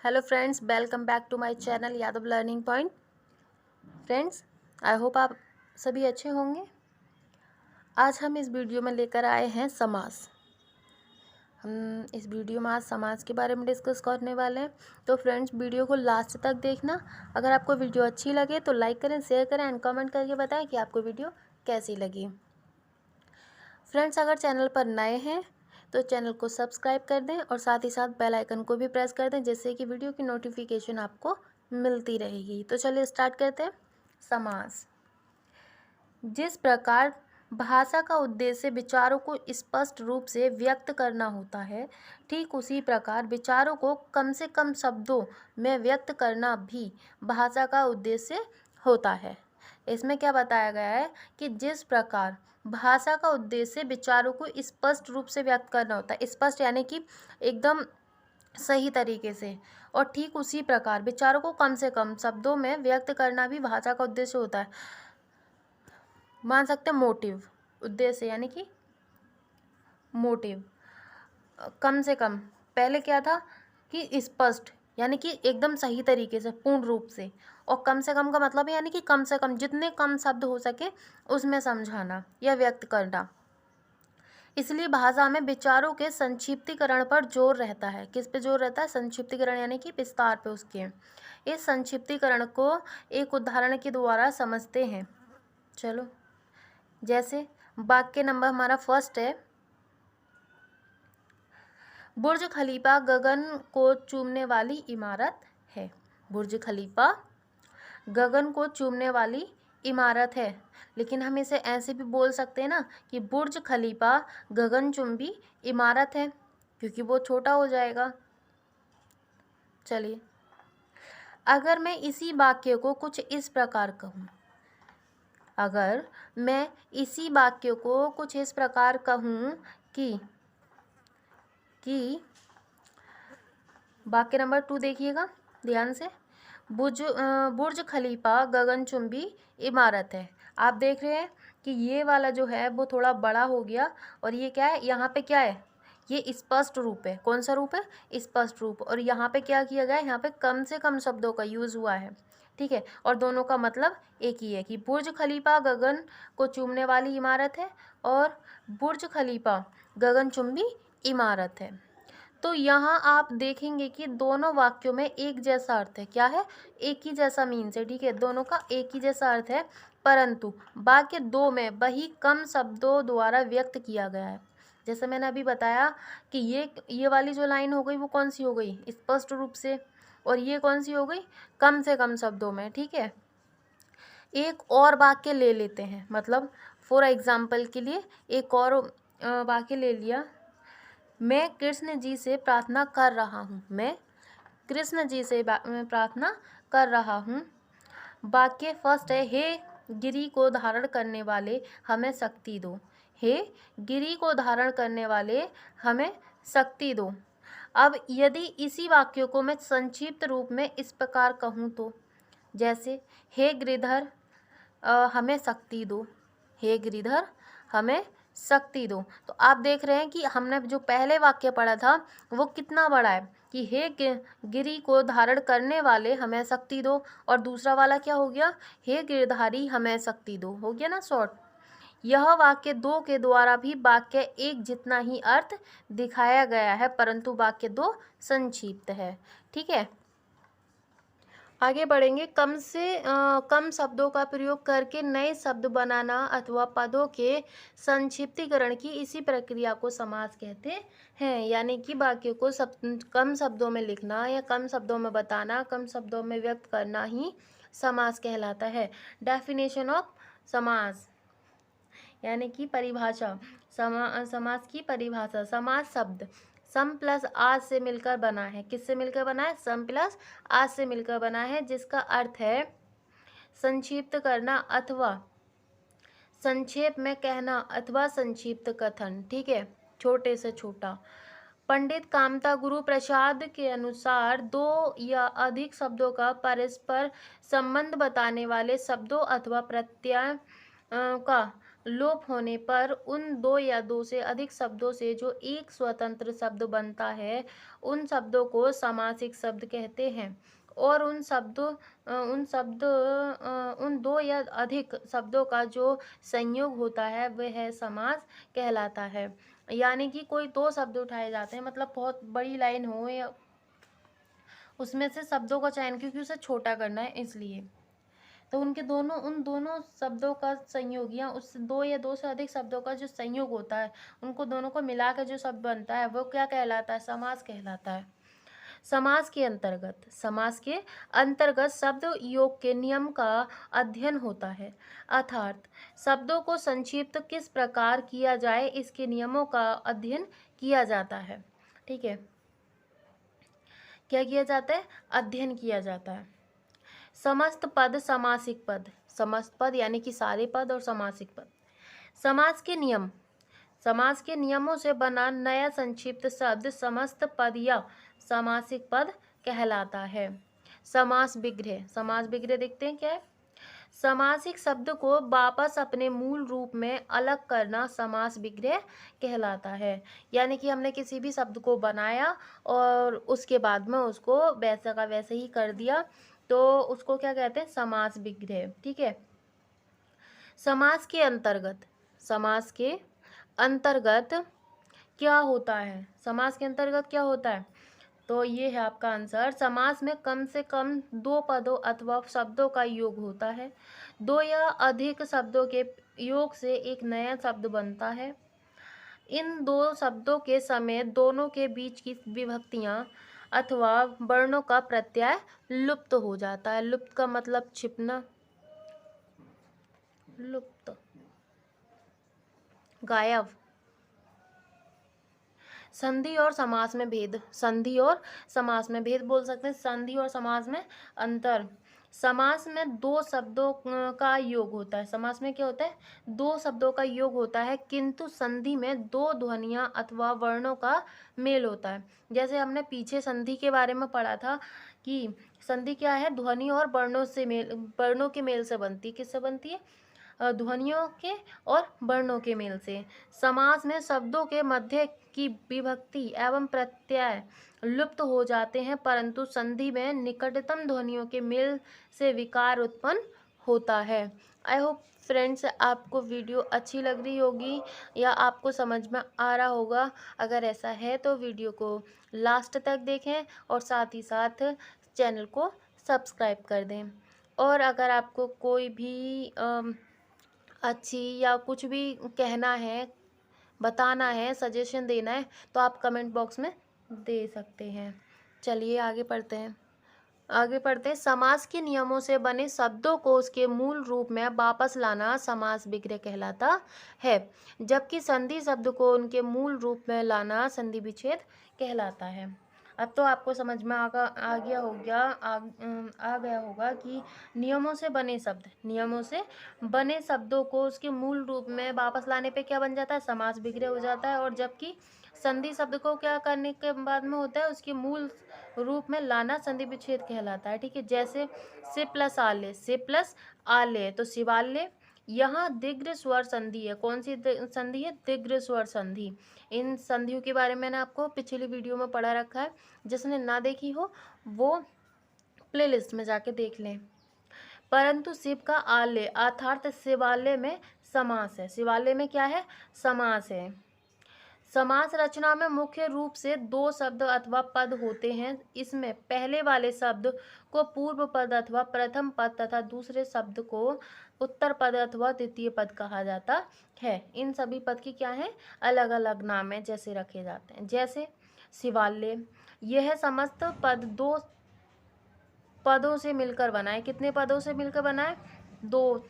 Hello friends, welcome back to my channel Yadav learning point. Friends, I hope आप सभी अच्छे होंगे। आज हम इस वीडियो में लेकर आए हैं समास। हम इस वीडियो में आज समास के बारे में डिस्कस करने वाले हैं। तो फ्रेंड्स, वीडियो को लास्ट तक देखना। अगर आपको वीडियो अच्छी लगे तो लाइक करें, शेयर करें एंड कमेंट करके बताएं कि आपको वीडियो कैसी लगी। फ्रेंड्स, अगर चैनल पर नए हैं तो चैनल को सब्सक्राइब कर दें और साथ ही साथ बेल आइकन को भी प्रेस कर दें, जिससे कि वीडियो की नोटिफिकेशन आपको मिलती रहेगी। तो चलिए स्टार्ट करते हैं। समास। जिस प्रकार भाषा का उद्देश्य विचारों को स्पष्ट रूप से व्यक्त करना होता है, ठीक उसी प्रकार विचारों को कम से कम शब्दों में व्यक्त करना भी भाषा का उद्देश्य होता है। इसमें क्या बताया गया है कि जिस प्रकार भाषा का उद्देश्य विचारों को स्पष्ट रूप से व्यक्त करना होता है, स्पष्ट यानी कि एकदम सही तरीके से, और ठीक उसी प्रकार विचारों को कम से कम शब्दों में व्यक्त करना भी भाषा का उद्देश्य होता है। मान सकते हैं मोटिव, उद्देश्य यानी कि मोटिव। कम से कम पहले क्या था कि स्पष्ट यानी कि एकदम सही तरीके से, पूर्ण रूप से, और कम से कम का मतलब है यानी कि कम से कम जितने कम शब्द हो सके उसमें समझाना या व्यक्त करना। इसलिए भाषा में विचारों के संक्षिप्तीकरण पर जोर रहता है। किस पे जोर रहता है? संक्षिप्तीकरण यानी कि विस्तार पे उसके। इस संक्षिप्तीकरण को एक उदाहरण के द्वारा समझते हैं। चलो, जैसे वाक्य नंबर हमारा फर्स्ट है, बुर्ज खलीफा गगन को चूमने वाली इमारत है। बुर्ज खलीफा गगन को चूमने वाली इमारत है। लेकिन हम इसे ऐसे भी बोल सकते हैं ना कि बुर्ज खलीफा गगनचुंबी इमारत है, क्योंकि वो छोटा हो जाएगा। चलिए, अगर मैं इसी वाक्य को कुछ इस प्रकार कहूँ, अगर मैं इसी वाक्य को कुछ इस प्रकार कहूँ कि वाक्य नंबर 2 देखिएगा ध्यान से। बुर्ज खलीफा गगनचुंबी इमारत है। आप देख रहे हैं कि ये वाला जो है वो थोड़ा बड़ा हो गया, और ये क्या है, यहाँ पे क्या है, ये स्पष्ट रूप है। कौन सा रूप है? स्पष्ट रूप। और यहाँ पे क्या किया गया है, यहाँ पे कम से कम शब्दों का यूज़ हुआ है। ठीक है, और दोनों का मतलब एक ही है कि बुर्ज खलीफा गगन को चूमने वाली इमारत है और बुर्ज खलीफा गगनचुंबी इमारत है। तो यहाँ आप देखेंगे कि दोनों वाक्यों में एक जैसा अर्थ है। क्या है? एक ही जैसा मीन्स है। ठीक है, दोनों का एक ही जैसा अर्थ है, परंतु वाक्य 2 में वही कम शब्दों द्वारा व्यक्त किया गया है। जैसे मैंने अभी बताया कि ये वाली जो लाइन हो गई वो कौन सी हो गई? स्पष्ट रूप से। और ये कौन सी हो गई? कम से कम शब्दों में। ठीक है, एक और वाक्य ले लेते हैं, मतलब फॉर एग्जाम्पल के लिए एक और वाक्य ले लिया। मैं कृष्ण जी से प्रार्थना कर रहा हूँ। मैं कृष्ण जी से प्रार्थना कर रहा हूँ। वाक्य फर्स्ट है, हे गिरी को धारण करने वाले हमें शक्ति दो। हे गिरी को धारण करने वाले हमें शक्ति दो। अब यदि इसी वाक्य को मैं संक्षिप्त रूप में इस प्रकार कहूँ तो, जैसे हे गिरिधर हमें शक्ति दो। हे गिरिधर हमें शक्ति दो। तो आप देख रहे हैं कि हमने जो पहले वाक्य पढ़ा था वो कितना बड़ा है कि हे गिरी को धारण करने वाले हमें शक्ति दो, और दूसरा वाला क्या हो गया? हे गिरधारी हमें शक्ति दो। हो गया ना शॉर्ट। यह वाक्य 2 के द्वारा भी वाक्य एक जितना ही अर्थ दिखाया गया है, परंतु वाक्य 2 संक्षिप्त है। ठीक है, आगे बढ़ेंगे। कम शब्दों का प्रयोग करके नए शब्द बनाना अथवा पदों के संक्षिप्तीकरण की इसी प्रक्रिया को समास कहते हैं। यानी कि वाक्य को कम शब्दों में लिखना या कम शब्दों में बताना, कम शब्दों में व्यक्त करना ही समास कहलाता है। डेफिनेशन ऑफ समास यानी कि परिभाषा। समास की परिभाषा। समास शब्द सम प्लस आज से मिलकर बना है। किससे मिलकर बना है? सम प्लस आज से मिलकर बना है, जिसका अर्थ है संक्षिप्त करना अथवा संक्षेप में कहना अथवा संक्षिप्त कथन। ठीक है, छोटे से छोटा। पंडित कामता गुरु प्रसाद के अनुसार 2 या अधिक शब्दों का परस्पर संबंध बताने वाले शब्दों अथवा प्रत्यय का लोप होने पर उन दो या दो से अधिक शब्दों से जो एक स्वतंत्र शब्द बनता है, उन शब्दों को समासिक शब्द कहते हैं। और उन दो या अधिक शब्दों का जो संयोग होता है वह समास कहलाता है। यानी कि कोई दो शब्द उठाए जाते हैं, मतलब बहुत बड़ी लाइन हो या उसमें से शब्दों का चयन, क्योंकि उसे छोटा करना है इसलिए, तो उन दोनों शब्दों का संयोग या उस दो या दो से अधिक शब्दों का जो संयोग होता है, उनको दोनों को मिला के जो शब्द बनता है वो क्या कहलाता है? समास कहलाता है। समास के अंतर्गत शब्द योग के नियम का अध्ययन होता है, अर्थात शब्दों को संक्षिप्त किस प्रकार किया जाए इसके नियमों का अध्ययन किया जाता है। ठीक है, क्या किया जाता है? अध्ययन किया जाता है। समस्त पद समासिक पद, समस्त पद यानी कि सारे पद और समासिक पद। समास के नियमों से बना नया संक्षिप्त शब्द समस्त पद या समासिक पद कहलाता है। समास विग्रह देखते हैं क्या है? समासिक शब्द को वापस अपने मूल रूप में अलग करना समास विग्रह कहलाता है। यानी कि हमने किसी भी शब्द को बनाया और उसके बाद में उसको वैसा का वैसे ही कर दिया, तो उसको क्या कहते हैं? समास विग्रह। ठीक है। समास के अंतर्गत क्या होता है? समास के अंतर्गत क्या होता है? तो ये है आपका आंसर। समास में कम से कम दो पदों अथवा शब्दों का योग होता है। दो या अधिक शब्दों के योग से एक नया शब्द बनता है। इन दो शब्दों के समेत दोनों के बीच की विभक्तियां अथवा वर्णों का प्रत्यय लुप्त हो जाता है। लुप्त का मतलब छिपना, लुप्त, गायब। संधि और समास में भेद बोल सकते हैं। संधि और समास में अंतर। समास में दो शब्दों का योग होता है। समास में क्या होता है? दो शब्दों का योग होता है, किंतु संधि में दो ध्वनियां अथवा वर्णों का मेल होता है। जैसे हमने पीछे संधि के बारे में पढ़ा था कि संधि क्या है? ध्वनि और वर्णों के मेल से बनती है। किससे बनती है? ध्वनियों के और वर्णों के मेल से। समास में शब्दों के मध्य की विभक्ति एवं प्रत्यय लुप्त हो जाते हैं, परंतु संधि में निकटतम ध्वनियों के मेल से विकार उत्पन्न होता है। आई होप फ्रेंड्स आपको वीडियो अच्छी लग रही होगी या आपको समझ में आ रहा होगा। अगर ऐसा है तो वीडियो को लास्ट तक देखें और साथ ही साथ चैनल को सब्सक्राइब कर दें। और अगर आपको कोई भी अच्छी या कुछ भी कहना है, बताना है, सजेशन देना है, तो आप कमेंट बॉक्स में दे सकते हैं। चलिए आगे पढ़ते हैं। समास के नियमों से बने शब्दों को उसके मूल रूप में वापस लाना समास विग्रह कहलाता है, जबकि संधि शब्द को उनके मूल रूप में लाना संधि विच्छेद कहलाता है। अब तो आपको समझ में आ गया होगा कि नियमों से बने शब्दों को उसके मूल रूप में वापस लाने पे क्या बन जाता है? समास विग्रह हो जाता है। और जबकि संधि शब्द को क्या करने के बाद में होता है? उसके मूल रूप में लाना संधि विच्छेद कहलाता है। ठीक है। जैसे से प्लस आले तो शिवालय। यहाँ दीर्घ स्वर संधि है। कौन सी संधि है? दीर्घ स्वर संधि। इन संधियों के बारे में मैंने आपको पिछली वीडियो में पढ़ा रखा है, जिसने ना देखी हो वो प्लेलिस्ट में जाके देख लें। परंतु शिव का आलय अर्थात शिवालय में समास है। शिवालय में क्या है? समास है। समास रचना में मुख्य रूप से दो शब्द अथवा पद होते हैं। इसमें पहले वाले शब्द को पूर्व पद अथवा प्रथम पद तथा दूसरे शब्द को उत्तर पद अथवा द्वितीय पद कहा जाता है। इन सभी पद की क्या है? अलग अलग नाम है जैसे रखे जाते हैं। जैसे शिवालय, यह समस्त पद दो पदों से मिलकर बना है। कितने पदों से मिलकर बना है? दो।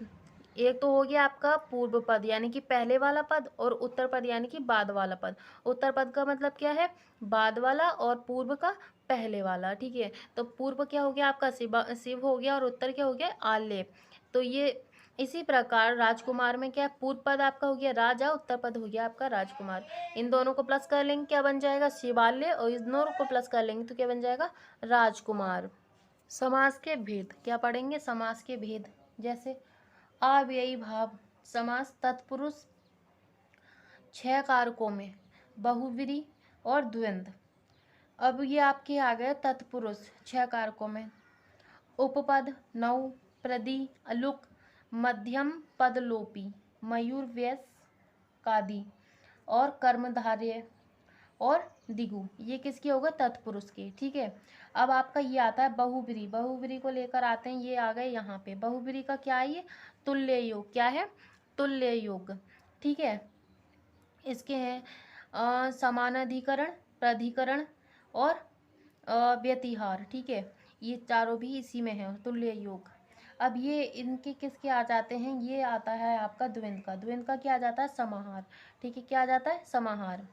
एक तो हो गया आपका पूर्व पद यानी कि पहले वाला पद, और उत्तर पद यानी कि बाद वाला पद। उत्तर पद का मतलब क्या है? बाद वाला, और पूर्व का पहले वाला। ठीक है। तो पूर्व क्या हो गया आपका? शिव हो गया, और उत्तर क्या हो गया? आलेप। तो ये इसी प्रकार राजकुमार में क्या? पूर्व पद आपका हो गया राजा, उत्तर पद हो गया आपका राजकुमार। इन दोनों को प्लस कर लेंगे क्या बन जाएगा? शिवालय। और इन दोनों को प्लस कर लेंगे तो क्या बन जाएगा? राजकुमार। समास के भेद क्या पढ़ेंगे? समास के भेद जैसे अव्ययी भाव, समास तत्पुरुष 6 कारकों में, बहुव्रीहि और द्वंद्व। अब ये आपके आ गए तत्पुरुष 6 कारकों में। उपपद 9, प्रदि, अलुक, मध्यम पद लोपी, मयूर, व्यस, कादि और कर्मधारय और दिगु, ये किसके होगा? तत्पुरुष के। ठीक है, अब आपका ये आता है बहुव्रीहि। बहुव्रीहि को लेकर आते हैं, ये आ गए यहाँ पे। बहुव्रीहि का क्या है? ये तुल्य योग। क्या है? तुल्य योग। ठीक है, इसके हैं समानाधिकरण, प्राधिकरण और व्यतिहार। ठीक है, ये चारों भी इसी में है, तुल्य योग। अब ये इनके किसके आ जाते हैं? ये आता है आपका द्वंद्व का। द्वंद्व का क्या आ जाता है? समाहार। ठीक है, क्या आ जाता है? समाहार।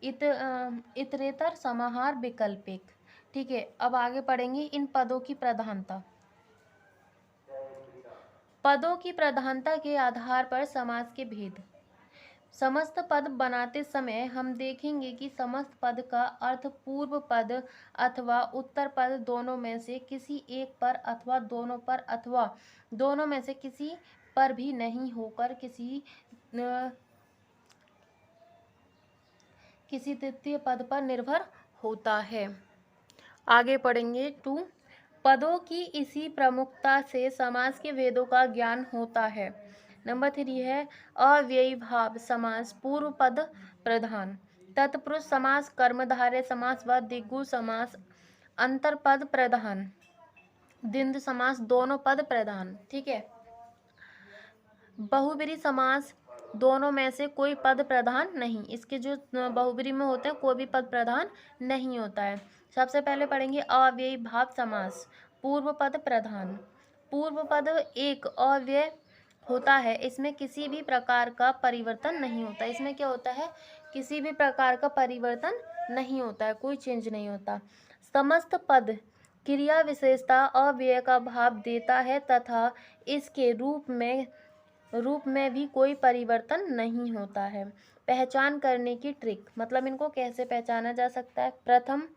इतरेतर, समाहार, वैकल्पिक। ठीक है, अब आगे पढ़ेंगे इन पदों की प्रधानता। पदों की प्रधानता के आधार पर समास के भेद। समस्त पद बनाते समय हम देखेंगे कि समस्त पद का अर्थ पूर्व पद अथवा उत्तर पद दोनों में से किसी एक पर अथवा दोनों पर अथवा दोनों में से किसी पर भी नहीं होकर किसी तृतीय पद पर निर्भर होता है। आगे पढ़ेंगे 2, पदों की इसी प्रमुखता से समास के भेदों का ज्ञान होता है। नंबर 3 है अव्ययी भाव समास, पूर्व पद प्रधान, तत्पुरुष समास, कर्मधारय समास व दिगु समास अंतर पद प्रधान, द्वंद्व समास दोनों पद प्रधान। ठीक है, बहुव्रीहि समास दोनों में से कोई पद प्रधान नहीं। इसके जो बहुव्रीहि में होते हैं कोई भी पद प्रधान नहीं होता है। सबसे पहले पढ़ेंगे अव्ययी भाव समास, पूर्व पद प्रधान। पूर्व पद एक अव्यय होता है, इसमें किसी भी प्रकार का परिवर्तन नहीं होता। इसमें क्या होता है? किसी भी प्रकार का परिवर्तन नहीं होता है, कोई चेंज नहीं होता। समस्त पद क्रिया विशेषता अव्यय का भाव देता है तथा इसके रूप में भी कोई परिवर्तन नहीं होता है। पहचान करने की ट्रिक, मतलब इनको कैसे पहचाना जा सकता है? प्रथम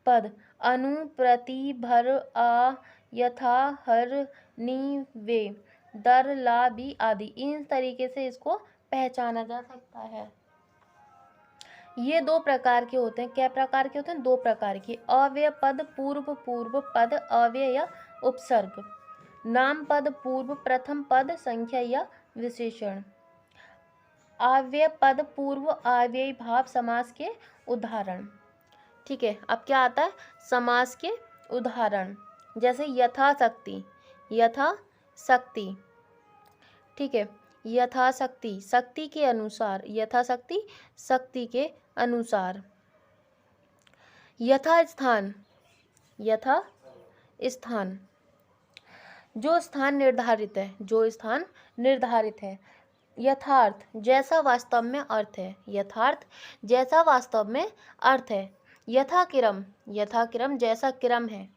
पद अनु, प्रति, भर, आ, यथा, हर, नि, वे, दर, ला, बी आदि, इन तरीके से इसको पहचाना जा सकता है। ये 2 प्रकार के होते हैं। क्या प्रकार के होते हैं? 2 प्रकार के। अव्यय पद पूर्व पद अव्यय या उपसर्ग, नाम पद पूर्व प्रथम पद संख्या या विशेषण। अव्यय पद पूर्व अव्ययी भाव समास के उदाहरण। ठीक है, अब क्या आता है? समास के उदाहरण, जैसे यथाशक्ति, यथाशक्ति। ठीक है, यथाशक्ति, शक्ति के अनुसार, यथाशक्ति शक्ति के अनुसार। यथास्थान, यथास्थान, जो स्थान निर्धारित है, जो स्थान निर्धारित है। यथार्थ, जैसा वास्तव में अर्थ है, यथार्थ जैसा वास्तव में अर्थ है। यथाक्रम, यथाक्रम जैसा क्रम है।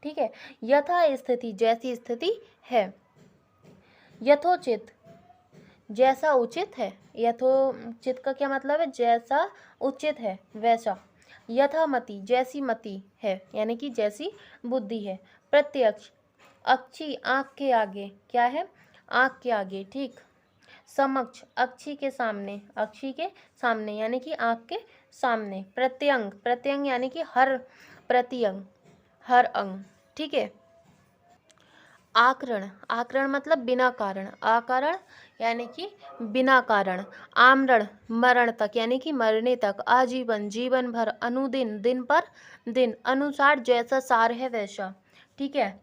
ठीक है, यथा स्थिति, जैसी स्थिति है। यथोचित, जैसा उचित है। यथोचित का क्या मतलब है? जैसा उचित है वैसा। यथामति, जैसी मति है, यानी कि जैसी बुद्धि है। प्रत्यक्ष, अक्षी आँख के आगे, क्या है? आँख के आगे। ठीक। समक्ष, अक्षी के सामने, अक्षी के सामने यानी कि आँख के सामने। प्रत्यंग, प्रत्यंग यानी कि हर प्रत्यंग, हर अंग। ठीक है। आकरण, आकरण मतलब बिना कारण, आकरण यानी कि बिना कारण। आमरण, मरण तक यानी कि मरने तक। आजीवन, जीवन भर। अनुदिन, दिन पर दिन। अनुसार, जैसा सार है वैसा। ठीक है।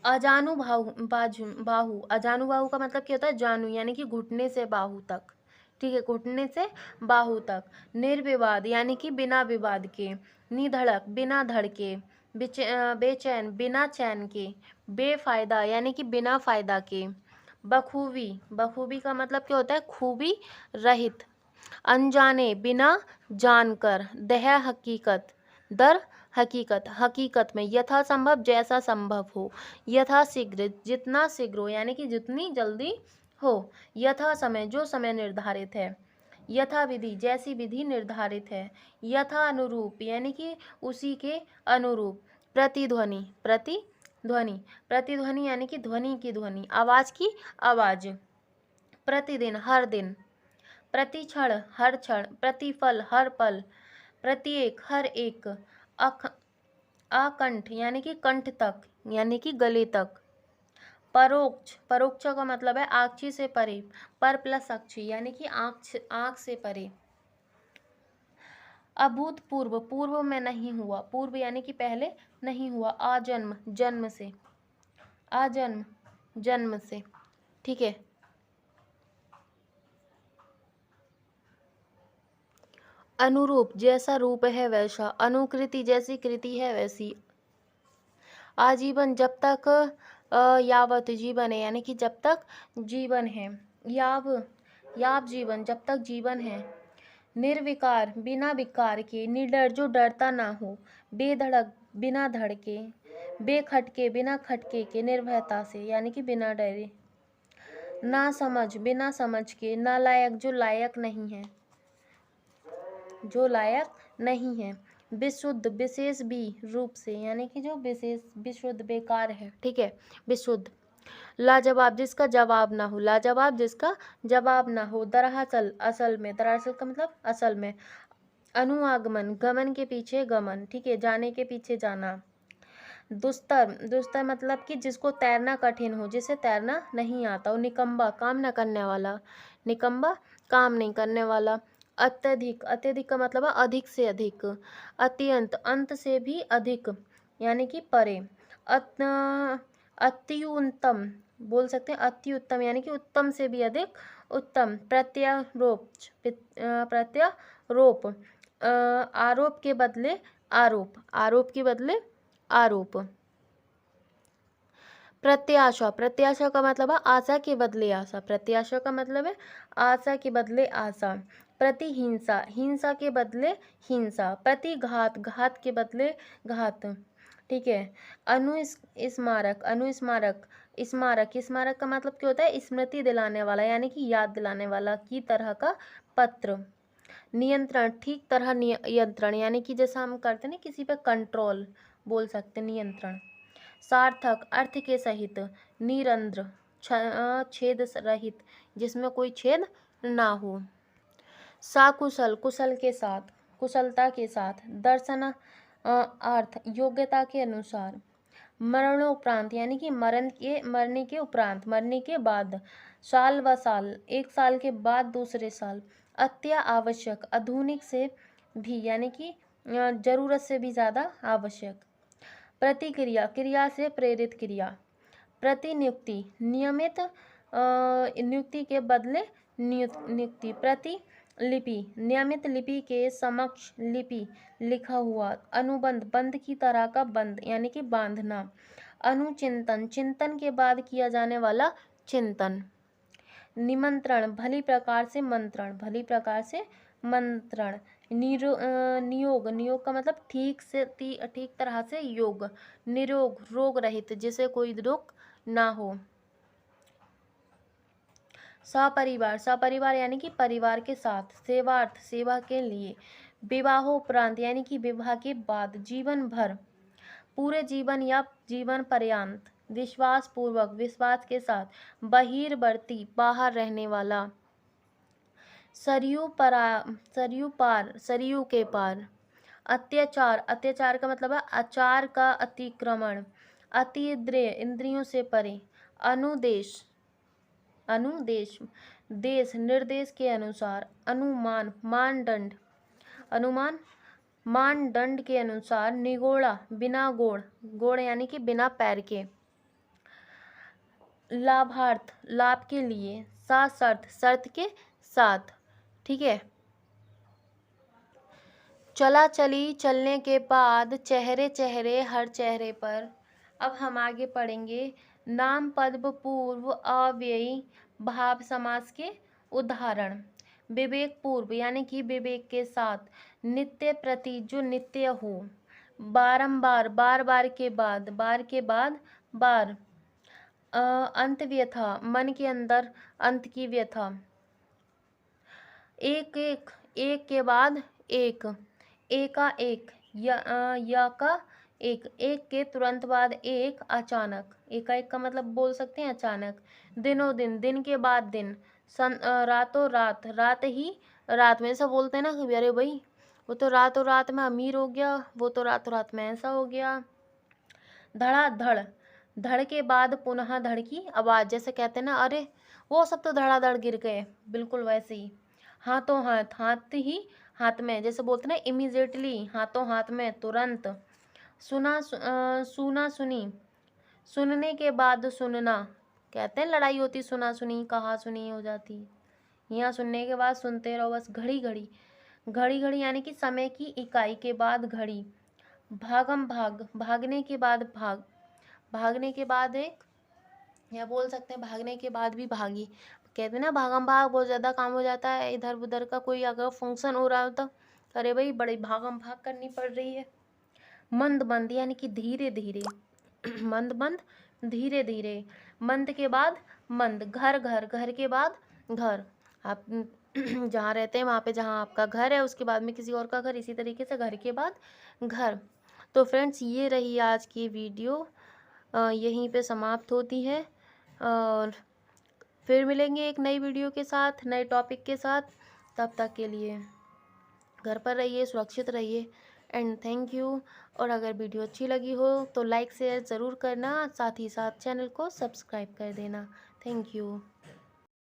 बाहु, अजानुबाहु का मतलब क्या होता है? जानू यानी कि घुटने से बाहु तक। ठीक है, घुटने से बाहु तक। निर्विवाद यानी कि बिना विवाद के। निधड़क, बिना धड़ के। बेचैन, बिना चैन के। बेफायदा यानी कि बिना फायदा के। बखूबी, बखूबी का मतलब क्या होता है? खूबी रहित। अनजाने, बिना जानकर। दह हकीकत, दर हकीकत, हकीकत में। यथासंभव, जैसा संभव हो। यथाशीघ्र, जितना शीघ्र हो यानी कि जितनी जल्दी हो। यथा समय, जो समय निर्धारित है। यथा विधि, जैसी विधि निर्धारित है। यथा अनुरूप यानी कि उसी के अनुरूप। प्रतिध्वनि, प्रतिध्वनि, प्रतिध्वनि यानी कि ध्वनि की ध्वनि, आवाज की आवाज। प्रतिदिन हर दिन, प्रति क्षण हर क्षण, प्रतिफल हर पल, प्रत्येक हर एक, अख आकंठ यानी कि कंठ तक यानी कि गले तक, परोक्ष, परोक्ष का मतलब है आक्षी से परे, पर प्लस अक्षी यानी कि आँख से परे। अभूतपूर्व, पूर्व में नहीं हुआ, पूर्व यानी कि पहले नहीं हुआ, आजन्म, जन्म से, आजन्म जन्म से, ठीक है। अनुरूप, जैसा रूप है वैसा, अनुकृति, जैसी कृति है वैसी, आजीवन, जब तक यावत जीवन है यानी कि जब तक जीवन है, याव जीवन, जब तक जीवन है, निर्विकार, बिना विकार के, निडर, जो डरता ना हो, बेधड़क, बिना धड़के, बेखटके, बिना खटके के, निर्भयता से यानी कि बिना डरे, ना समझ, बिना समझ के, नालायक, जो लायक नहीं है, जो लायक नहीं है, विशुद्ध, विशेष भी रूप से यानी कि जो विशेष, विशुद्ध, बेकार है, ठीक है, विशुद्ध। लाजवाब, जिसका जवाब ना हो, लाजवाब जिसका जवाब ना हो, दरअसल, असल में, दरअसल का मतलब असल में, अनुआगमन, गमन के पीछे गमन, ठीक है, जाने के पीछे जाना। दुस्तर, दुस्तर मतलब कि जिसको तैरना कठिन हो, जिसे तैरना नहीं आता हो। निकम्बा, काम न करने वाला, निकम्बा काम नहीं करने वाला। अत्यधिक, अत्यधिक का मतलब है अधिक से अधिक। अत्यंत, अंत से भी अधिक यानी कि परे। अत्युत्तम बोल सकते हैं, अत्युत्तम यानी कि उत्तम से भी अधिक उत्तम। प्रत्यारोप, प्रत्यारोप, आरोप के बदले आरोप, आरोप के बदले आरोप। प्रत्याशा, प्रत्याशा का मतलब है आशा के बदले आशा, प्रत्याशा का मतलब है आशा के बदले आशा। प्रतिहिंसा, हिंसा के बदले हिंसा। प्रतिघात, घात के बदले घात, ठीक है। अनुस्मारक, अनुस्मारक, स्मारक, स्मारक का मतलब क्या होता है, स्मृति दिलाने वाला यानी कि याद दिलाने वाला की तरह का पत्र। नियंत्रण, ठीक तरह नियंत्रण यानी कि जैसा हम करते हैं ना किसी पे कंट्रोल बोल सकते हैं, नियंत्रण। सार्थक, अर्थ के सहित। निरंध्र, छेद रहित, जिसमें कोई छेद ना हो। साकुशल, कुशल के साथ, कुशलता के साथ। दर्शन, अर्थ, योग्यता के अनुसार। मरणोपरांत यानी कि मरने के उपरांत, मरने के बाद। साल व साल, एक साल के बाद दूसरे साल। अत्यावश्यक, आधुनिक से भी यानी कि जरूरत से भी ज़्यादा आवश्यक। प्रतिक्रिया, क्रिया से प्रेरित क्रिया। प्रतिनियुक्ति, नियमित नियुक्ति के बदले नियुक्ति। प्रतिलिपि, नियमित लिपि के समक्ष लिपि, लिखा हुआ। अनुबंध, बंध की तरह का बंध यानी कि बांधना। अनुचिंतन, चिंतन के बाद किया जाने वाला चिंतन। निमंत्रण, भली प्रकार से मंत्रण, भली प्रकार से मंत्रण। नियोग, नियोग का मतलब ठीक से ठीक तरह से योग। निरोग, रोग रहित, जिसे कोई रोग ना हो। सपरिवार, सपरिवार यानी कि परिवार के साथ। सेवार्थ, सेवा के लिए। विवाहोपरांत यानी कि विवाह के बाद। जीवन भर, पूरे जीवन या जीवन पर्यंत। विश्वास पूर्वक, विश्वास के साथ। बहिर्वर्ती, बाहर रहने वाला। सरयू पार, सरयू के पार। अत्याचार, अत्याचार का मतलब है आचार का अतिक्रमण। अतीन्द्रिय, इंद्रियों से परे। अनुदेश, अनुदेश, देश, निर्देश के अनुसार। अनुमान, मानदंड, अनुमान मानदंड के अनुसार। निगोड़ा, बिना गोड़, गोड़ यानी कि बिना पैर के। लाभार्थ, लाभ के लिए। शर्त, शर्त के साथ, ठीक है। चला चली, चलने के बाद। चेहरे चेहरे, हर चेहरे पर। अब हम आगे पढ़ेंगे नाम पद पूर्व अव्ययी भाव समास के उदाहरण। विवेक पूर्व यानी कि विवेक के साथ। नित्य प्रति, जो नित्य हो। बारंबार, बार बार के बाद, बार के बाद बार। अंत व्यथा, मन के अंदर अंत की व्यथा। एक एक, एक के बाद एक। एका एक, या का एक, एक के तुरंत बाद एक। अचानक, एका एक का मतलब बोल सकते हैं अचानक। दिनों दिन, दिन के बाद दिन। रातों रात, रात ही रात में ऐसा बोलते हैं ना कि अरे भाई वो तो रातों रात में अमीर हो गया, वो तो रातों रात में ऐसा हो गया। धड़ाधड़, धड़ के बाद पुनः धड़ की आवाज़, जैसे कहते हैं ना अरे वो सब तो धड़ाधड़ गिर गए, बिल्कुल वैसे ही। हाथों हाथ, हाथ ही हाथ में, जैसे बोलते हैं ना इमीजिएटली, हाथों हाथ में, तुरंत। सुना सुनी, सुनने के बाद सुनना, कहते हैं लड़ाई होती सुना सुनी, कहा सुनी हो जाती। यहाँ सुनने के बाद सुनते रहो बस, घड़ी घड़ी, घड़ी घड़ी यानी कि समय की इकाई के बाद घड़ी। भागम भाग, भागने के बाद भाग, भागने के बाद एक, या बोल सकते हैं भागने के बाद भी भागी। कहते हैं ना भागम भाग, बहुत ज़्यादा काम हो जाता है, इधर उधर का कोई अगर फंक्शन हो रहा हो तो अरे भाई बड़ी भागम भाग करनी पड़ रही है। मंद मंद यानी कि धीरे धीरे, मंद मंद, धीरे धीरे। मंद के बाद मंद, घर घर, घर के बाद घर। आप जहाँ रहते हैं वहाँ पे, जहाँ आपका घर है उसके बाद में किसी और का घर, इसी तरीके से घर के बाद घर। तो फ्रेंड्स ये रही आज की वीडियो, यहीं पे समाप्त होती है, और फिर मिलेंगे एक नई वीडियो के साथ, नए टॉपिक के साथ। तब तक के लिए घर पर रहिए, सुरक्षित रहिए, एंड थैंक यू। और अगर वीडियो अच्छी लगी हो तो लाइक शेयर ज़रूर करना, साथ ही साथ चैनल को सब्सक्राइब कर देना। Thank you.